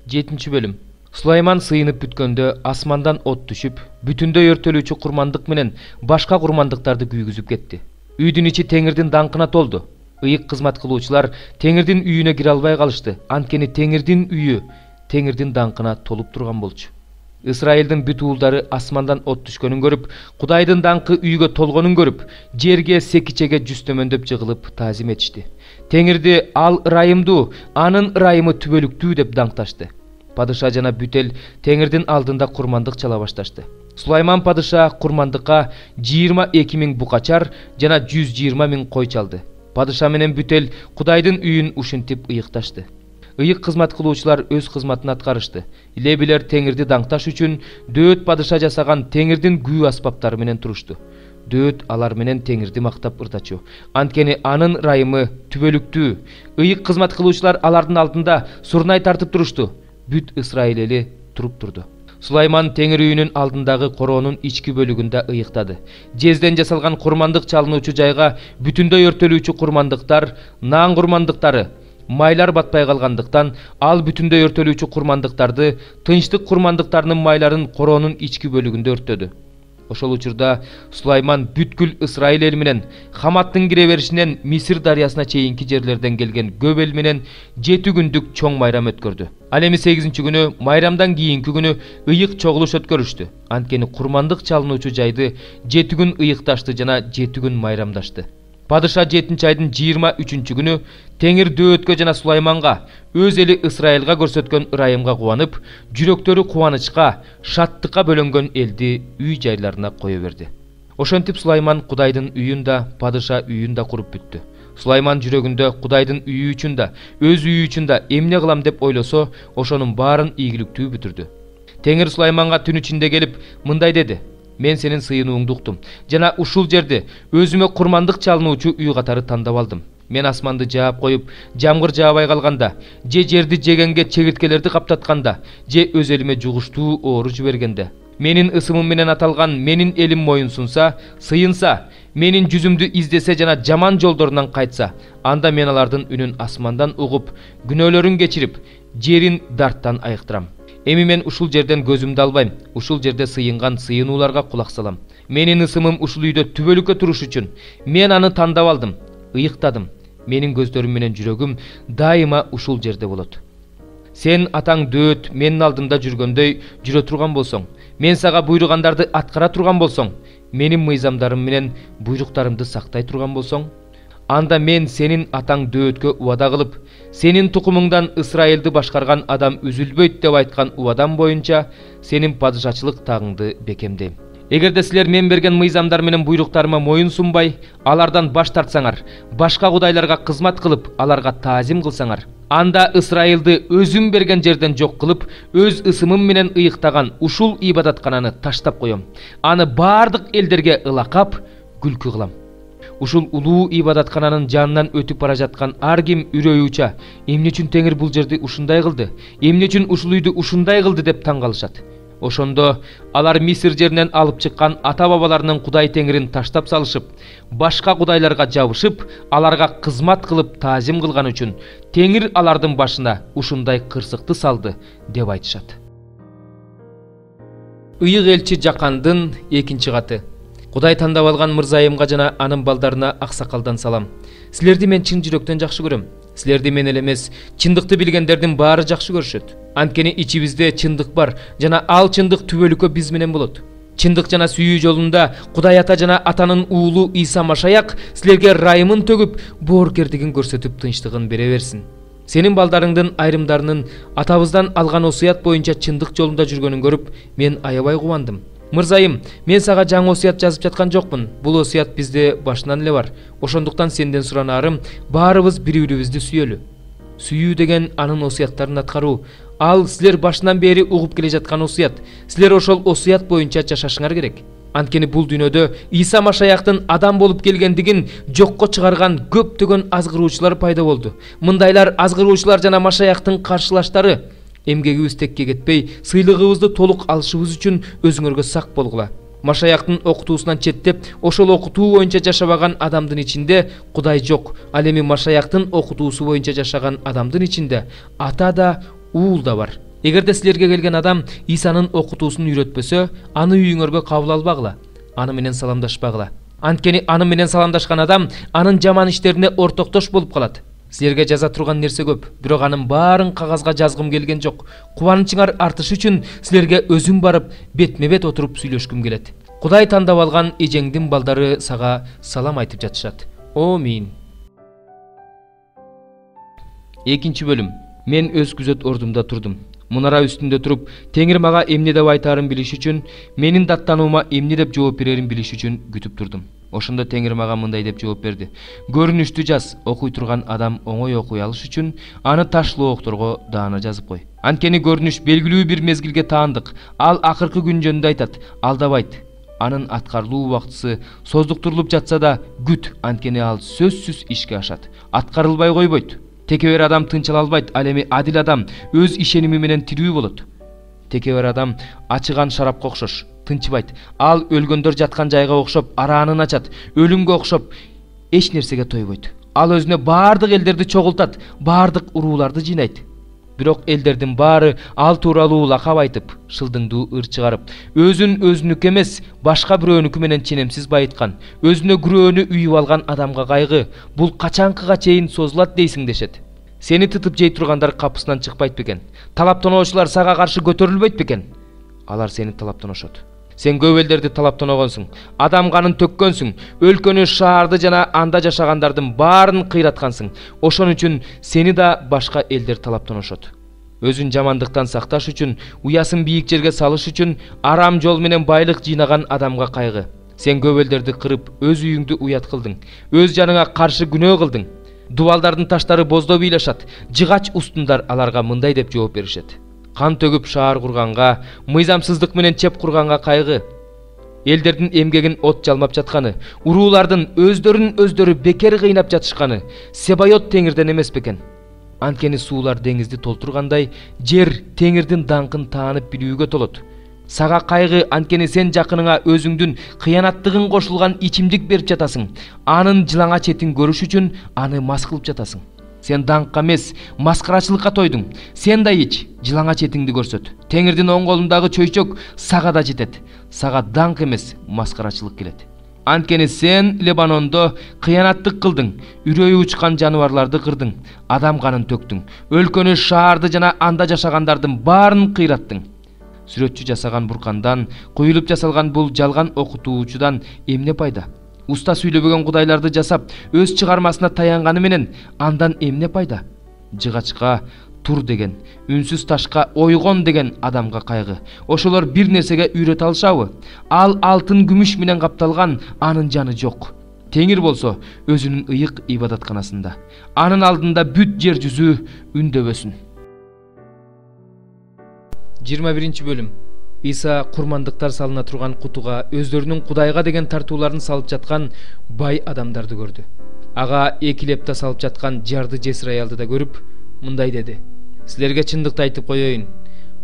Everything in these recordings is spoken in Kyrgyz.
7 bölüm. Сулайман сыйынып бүткөндө асмандан от түшүп, бүтүндөй өртөлүүчү курмандык менен башка курмандыктарды күйгүзүп кетти. Үйдүн ичи теңирдин даңкына толду. Ыйык кызмат кылуучулар теңирдин үйүнө кире албай калышты. Анткени теңирдин үйү теңирдин даңкына толуп турган болчу. Исраилдин бүт уулдары асмандан от түшкөнүн көрүп, Кудайдын даңкы үйгө толгонун көрүп, жерге секичеге жүзтөмөндөп жыгылып таазим этишти. Теңирди ал ырайымдуу, анын ырайымы түбөлүктүү деп даңкташты. Падыша жана бүт эл теңирдин алдында курмандык чала башташты. Сулайман падыша курмандыкка 22 000 букачар жана 120 000 кой чалды. Падыша менен бүт эл Кудайдын үйүн ушинтип ыйыкташты. Ыйык кызмат кылуучулар өз кызматын аткарышты. Лебилер теңирди даңкташ үчүн дөөт падыша жасаган теңирдин күү аспаптары менен турушту. Дөөт алар менен теңирди мактап ыртачу. Анткени анын ырайымы түбөлүктүү. Ыйык кызмат кылуучулар алардын алдында сурнай тартып турушту. Бүт Исраил эли туруп турду. Сулайман теңир үйүнүн алдындагы короонун ички бөлүгүндө ыйыктады. Жезден жасалган курмандык чалынуучу жайга бүтүндөй өртөлүүчү курмандыктар, наан курмандыктары, майлар батпай калгандыктан ал бүтүндөй өртөлүүчү курмандыктарды, тынчтык курмандыктарынын майларын короонун ички бөлүгүндө өрттөдү. Ошол учурда Сулайман бүткүл Исраил эл менен Хаматтын кире беришинен Мисир дарыясына чейинки жерлерден келген көп эл менен 7 күндүк чоң майрам өткөрдү. Ал эми 8-чи күнү майрамдан кийинки күнү ыйык чогулуш өткөрүштү. Анткени курмандык чалынуучу жайды 7 күн ыйыкташты жана 7 күн майрамдашты. Падыша 7-чи айдын 23-чү күнү теңир дөөткө жана Сулайманга, өз эли Исраилга көрсөткөн ырайымга кубанып, жүрөктөрү кубанычка, шаттыкка бөлөнгөн элди үй жайларына кое берди. Ошентип Сулайман Кудайдын үйүн да, падыша үйүн да куруп бүттү. Сулайман жүрөгүндө Кудайдын үйү үчүн да, өз үйү үчүн да эмне кылам деп ойлосо, ошонун баарын ийгиликтүү бүтүрдү. Теңир Сулайманга түн ичинде келип, мындай деди: "Мен сенин сыйынууңду уктум жана ушул жерди өзүмө курмандык чалынуучу үй катары тандап алдым. Мен асманды жаап коюп, жамгыр жаабай калганда, же жерди жегенге чегирткелерди каптатканда, же өз элиме жугуштуу оору жибергенде, менин ысымым менен аталган менин элим моюн сунса, сыйынса, менин жүзүмдү издесе жана жаман жолдорунан кайтса, анда мен алардын үнүн асмандан угуп, күнөөлөрүн кечирип, жерин дарттан айыктырам. Эми мен ушул жерден көзүмдү албайм, ушул жерде сыйынган сыйынууларга кулак салам. Менин ысымым ушул үйдө түбөлүккө туруш үчүн мен аны тандап алдым, ыйыктадым. Менин көздөрүм менен жүрөгүм дайыма ушул жерде болот. Сен атаң дөөт менин алдымда жүргөндөй жүрө турган болсоң, мен сага буйругандарды аткара турган болсоң, менин мыйзамдарым менен буйруктарымды сактай турган болсоң, анда мен сенин атаң дөөткө убада кылып, сенин тукумуңдан Исраилди башкарган адам үзүлбөйт деп айткан убадам боюнча сенин падышачылык тагыңды бекемдейм. Эгерде силер мен берген мыйзамдар менен буйруктарыма моюн сунбай, алардан баш тартсаңар, башка кудайларга кызмат кылып, аларга таазим кылсаңар, анда Исраилди өзүм берген жерден жок кылып, өз ысымым менен ыйыктаган ушул ибадаткананы таштап коем. Аны бардык элдерге ылакап, күлкү кылам. Ушул улуу ибадаткананын жанынан өтүп бара жаткан ар ким үрөй уча, эмне үчүн теңир бул жерди ушундай кылды, эмне үчүн ушул үйдү ушундай кылды деп таң калышат. Ошондо алар Мисир жеринен алып чыккан ата бабаларынын Кудай теңирин таштап салышып, башка кудайларга жабышып, аларга кызмат кылып таазим кылган үчүн теңир алардын башына ушундай кырсыкты салды деп айтышат. Ыйык элчи Жакандын 2-чи каты. Кудай тандап алган мырзайымга жана анын балдарына аксакалдан салам. Силерди мен чын жүрөктөн жакшы көрөм. Силерди мен эле эмес, чындыкты билгендердин баары жакшы көрүшөт. Анткени ичибизде чындык бар жана ал чындык түбөлүккө биз менен болот. Чындык жана сүйүү жолунда Кудай ата жана атанын уулу Иса Машаяк силерге ырайымын төгүп, боорукердигин көрсөтүп тынчтыгын бере берсин. Сенин балдарыңдын айрымдарынын атабыздан алган осуят боюнча чындык жолунда жүргөнүн көрүп, мен аябай кубандым. Мырзайым, мен сага жаңы осуят жазып жаткан жокмун. Бул осуят бизде башынан эле бар. Ошондуктан сенден суранарым, баарыбыз бири-бирибизди сүйөлү. Сүйүү деген анын осуяттарын аткаруу. Ал силер башынан бери угуп келе жаткан осуят. Силер ошол осуят боюнча жашашыңар керек. Анткени бул дүйнөдө Иса Машаяктын адам болуп келгендигин жокко чыгарган көптөгөн азгыруучулар пайда болду. Мындайлар азгыруучулар жана Машаяктын каршылаштары. Эмгегибиз текке кетпей, сыйлыгыбызды толук алышыбыз үчүн өзүңөргө сак болгула. Машаяктын окутуусунан четтеп, ошол окутуу боюнча жашабаган адамдын ичинде Кудай жок. Ал эми Машаяктын окутуусу боюнча жашаган адамдын ичинде ата да, уул да бар. Эгерде силерге келген адам Исанын окутуусун үйрөтпөсө, аны үйүңөргө кабыл албагыла, аны менен саламдашпагыла. Анткени аны менен саламдашкан адам анын жаман иштерине ортоктош болуп калат. Силерге жаза турган нерсе көп, бирок анын баарын кагазга жазгым келген жок. Кубанычыңар артыш үчүн силерге өзүм барып, бетме-бет отуруп сүйлөшкүм келет. Кудай тандап алган эжеңдин балдары сага салам айтып жатышат. Амин. Экинчи бөлүм. Мен өз күзөт ордумда турдум. Мунара үстүндө туруп, Теңир мага эмне деп айтаарын билиш үчүн, менин даттануума эмне деп жооп берерин билиш үчүн күтүп турдум. Ошондо Теңир мага мындай деп жооп берди. Көрүнүштү жаз, окуй турган адам оңой окуй алыш үчүн аны ташлуу окторго даана жазып кой. Анткени көрүнүш белгилүү бир мезгилге таандык. Ал акыркы күн жөнүндө айтат, алдабайт. Анын аткарылуу убактысы создуктурулуп жатса да күт, анткени ал сөзсүз ишке ашат. Аткарылбай койбойт. Текебер адам тынчыла албайт, ал эми адил адам өз ишеними менен тирүү болот. Текебер адам ачыган шарапка окшош, тынчыбайт. Ал өлгөндөр жаткан жайга окшоп араанын ачат, өлүмгө окшоп эч нерсеге тойбойт. Ал өзүнө баардык элдерди чогултат, баардык урууларды жыйнайт. Бирок элдердин баары ал тууралуу лакап айтып, шылдыңдуу ыр чыгарып, өзүн өзүнүкү эмес, башка бирөөнүкү менен ченемсиз байыткан, өзүнө күрөөнү үйүп алган адамга кайгы, бул качанкыга чейин созулат дейсиң дешет. Сени тытып жей тургандар капысынан чыкпайт бекен? Талаптоноочулар сага каршы көтөрүлбөйт бекен? Алар сени талаптоношот. Сен көп элдерди талаптоногонсуң, адам канын төккөнсүң, өлкөнү, шаарды жана анда жашагандардын баарын кыйраткансың. Ошон үчүн сени да башка элдер талаптоношот. Өзүн жамандыктан сакташ үчүн, уясын бийик жерге салыш үчүн арам жол менен байлык жыйнаган адамга кайгы. Сен көп элдерди кырып, өз үйүңдү уят кылдың, өз жаныңа каршы күнөө кылдың. Дубалдардын таштары боздо бийлашат, жыгач устундар аларга мындай деп жооп беришет. Кан төгүп шаар курганга, мыйзамсыздык менен чеп курганга кайгы. Элдердин эмгегин от жалмап жатканы, уруулардын өздөрүн бекер кыйнап жатышканы Себайот Теңирден эмес бекен? Анткени суулар деңизди толтургандай, жер Теңирдин даңкын таанып билүүгө толот. Сага кайгы, анткени сен жакыныңа өзүңдүн кыянаттыгын кошулган ичимдик берип жатасың. Анын жылаңа четин көрүш үчүн аны мас кылып жатасың. Сен даңкка эмес, маскарачылыкка тойдуң. Сен да ич, жылаңа четиңди көрсөт. Теңирдин оң колундагы чөйчөк сага да жетет. Сага даңк эмес, маскарачылык келет. Анткени сен Лебанондо кыянаттык кылдың, үрөйү учкан жаныбарларды кырдың, адам канын төктүң, өлкөнү, шаарды жана анда жашагандардын баарын кыйраттың. Сүрөтчү жасаган буркандан, куюлуп жасалган бул жалган окутуучудан эмне пайда? Уста сүйлөбөгөн кудайларды жасап, өз чыгармасына таянганы менен андан эмне пайда? Жыгачка тур деген, үнсүз ташка ойгон деген адамга кайгы. Ошолор бир нерсеге үйрөтө алышабы? Ал алтын күмүш менен капталган, анын жаны жок. Теңир болсо өзүнүн ыйык ибадатканасында. Анын алдында бүт жер жүзү үндөбөсүн. 21 бөлүм. Иса курмандыктар салына турган кутуга өздөрүнүн Кудайга деген тартууларын салып жаткан бай адамдарды көрдү. Ага 2 лепта салып жаткан жарды жесир аялды да көрүп, мындай деди: Силерге чындыкты айтып коеюн,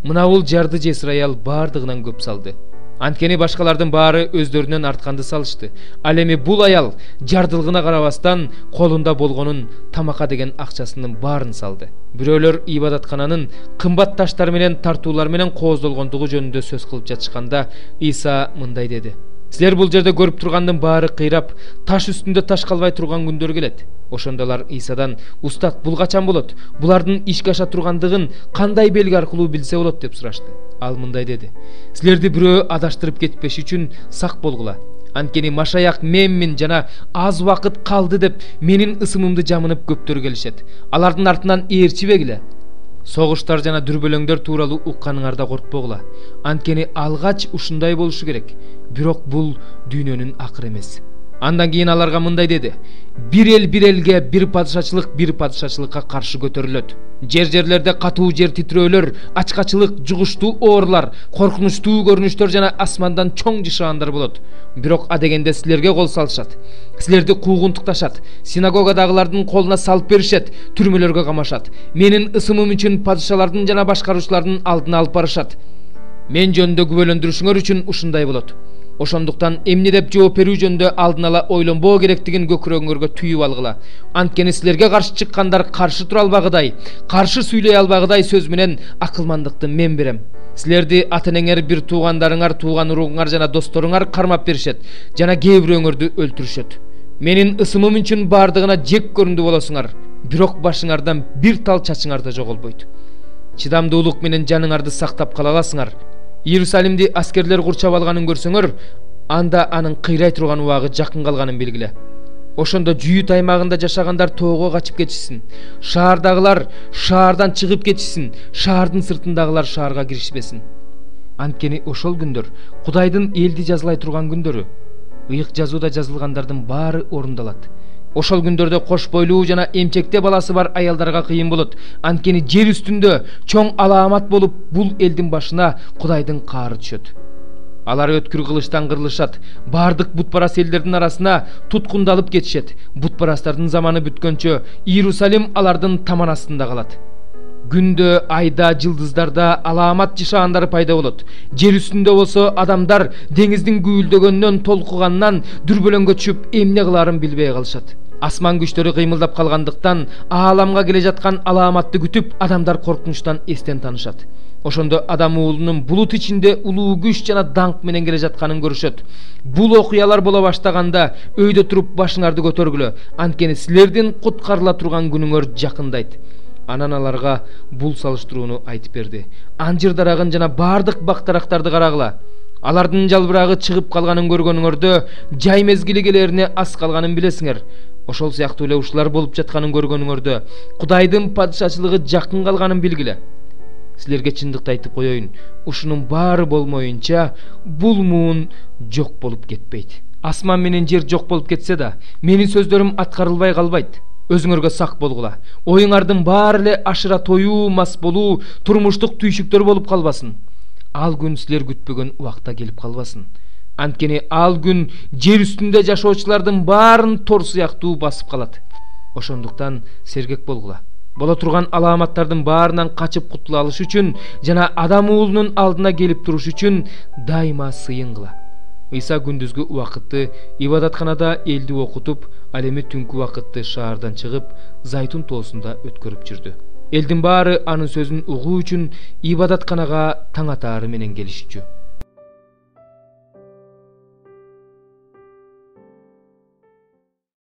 мына бул жарды жесир аял баардыгынан көп салды. Анткени башкалардын баары өздөрүнөн артканды салышты. Ал эми бул аял жардылыгына карабастан колунда болгонун, тамакка деген акчасынын баарын салды. Бирөөлөр ибадаткананын кымбат таштар менен, тартуулар менен кооздолгондугу жөнүндө сөз кылып жатышканда, Иса мындай деди: Силер бул жерде көрүп тургандын баары кыйрап, таш үстүндө таш калбай турган күндөр келет. Ошондолар Исадан: Устат, бул качан болот? Булардын ишке аша тургандыгын кандай белги аркылуу билсе болот деп сурашты. Ал мындай деди: Силерди бирөө адаштырып кетпеш үчүн сак болгула. Анткени Машаяк менмин жана аз убакыт калды деп менин ысымымды жамынып көптөр келишет. Алардын артынан ээрчибегиле. Согуштар жана дүрбөлөңдөр тууралуу укканыңарда коркпогула. Анткени алгач ушундай болушу керек. Бирок бул дүйнөнүн акыры эмес. Андан кийин аларга мындай деди: Бир элге, бир падышачылыкка каршы көтөрүлөт. Жерлерде катуу жер титирөөлөр, ачкачылык, жугуштуу оорулар, коркунучтуу көрүнүштөр жана асмандан чоң жышаандар болот. Бирок адегенде силерге кол салышат. Силерди куугунтукташат, синагогадагылардын колуна салып беришет, түрмөлөргө камашат. Менин ысымым үчүн падышалардын жана башкаруучулардын алдына алып барышат. Мен жөнүндө күбөлөндүрүшүңөр үчүн ушундай болот. Ошондуктан эмне деп жооп берүү жөнүндө алдын ала ойлонбоо керектигин көкүрөгүңөргө түйүп алгыла. Анткени силерге каршы чыккандар каршы тура албагыдай, каршы сүйлөй албагыдай сөз менен акылмандыкты мен берем. Силерди ата-энеңер, бир туугандарыңар, тууган уруңар жана досторуңар кармап беришет жана кээ бирөөңөрдү өлтүрүшөт. Менин ысымым үчүн бардыгына жек көрүндү болосуңар, бирок башыңардан бир тал чачыңар да жоголбойт. Чыдамдуулук менен жаныңарды сактап кала аласыңар. Иерусалимди аскерлер курчап алганын көрсөңөр, анда анын кыйрай турган убагы жакын калганын белгиле. Ошондо Жүйүт аймагында жашагандар тоого качып кетишсин. Шаардагылар шаардан чыгып кетишсин. Шаардын сыртындагылар шаарга киришпесин. Анткени ошол күндөр Кудайдын элди жазылай турган күндөрү. Ыйык жазууда жазылгандардын баары орундалат. Ошол күндөрдө кош бойлуу жана эмчекте баласы бар аялдарга кыйын болот. Анткени жер үстүндө чоң алаамат болуп, бул элдин башына Кудайдын каары түшөт. Алар өткүр кылычтан кырылышат. Бардык бутпарас элдердин арасына туткундалып кетишет. Бутпарастардын заманы бүткөнчө Иерусалим алардын таман астында калат. Күндө, айда, жылдыздарда алаамат жашаандары пайда болот. Жер үстүндө болсо адамдар деңиздин гүйлдөгөнүнөн, толкугандан дүрбөлөңгө түшүп эмне кыларын билбей калышат. Асман күчтөрү кыймылдап калгандыктан ааламга келе жаткан алааматты күтүп, адамдар коркунучтан эстен таанышат. Ошондо адам уулунун булут ичинде улуу күч жана даңк менен келе жатканын көрүшөт. Бул окуялар боло баштаганда өйдө туруп башыңарды көтөргүлө, анткени силердин куткарыла турган күнүңөр жакындайт. Анан аларга бул салыштырууну айтып берди. Анжыр дарагын жана бардык бактарактарды карагыла. Алардын жалбырагы чыгып калганын көргөнүңөрдө жай мезгили келерине аз калганын билесиңер. Ошол сыяктуу эле ушулар болуп жатканын көргөнүңөрдө Кудайдын падышачылыгы жакын калганын билгиле. Силерге чындыкты айтып коеюн, ушунун баары болмоюнча бул муун жок болуп кетпейт. Асман менен жер жок болуп кетсе да, менин сөздөрүм аткарылбай калбайт. Өзүңөргө сак болгула. Оюңардын баары эле ашыра тоюу, мас болуу, турмуштук түйшүктөр болуп калбасын. Ал күн силер күтпөгөн убакта келип калбасын. Анткени ал күн жер үстүндө жашоочулардын баарын тор сыяктуу басып калат. Ошондуктан сергек болгула. Боло турган алааматтардын баарынан качып кутула алыш үчүн жана адам уулунун алдына келип туруш үчүн дайыма сыйынгыла. Ыйса күндүзгү убакытты ибадатканада элди окутуп, ал эми түнкү убакытты шаардан чыгып, Зайтун тоосунда өткөрүп жүрдү. Элдин баары анын сөзүн угуу үчүн ибадатканага таң атаары менен келишчү.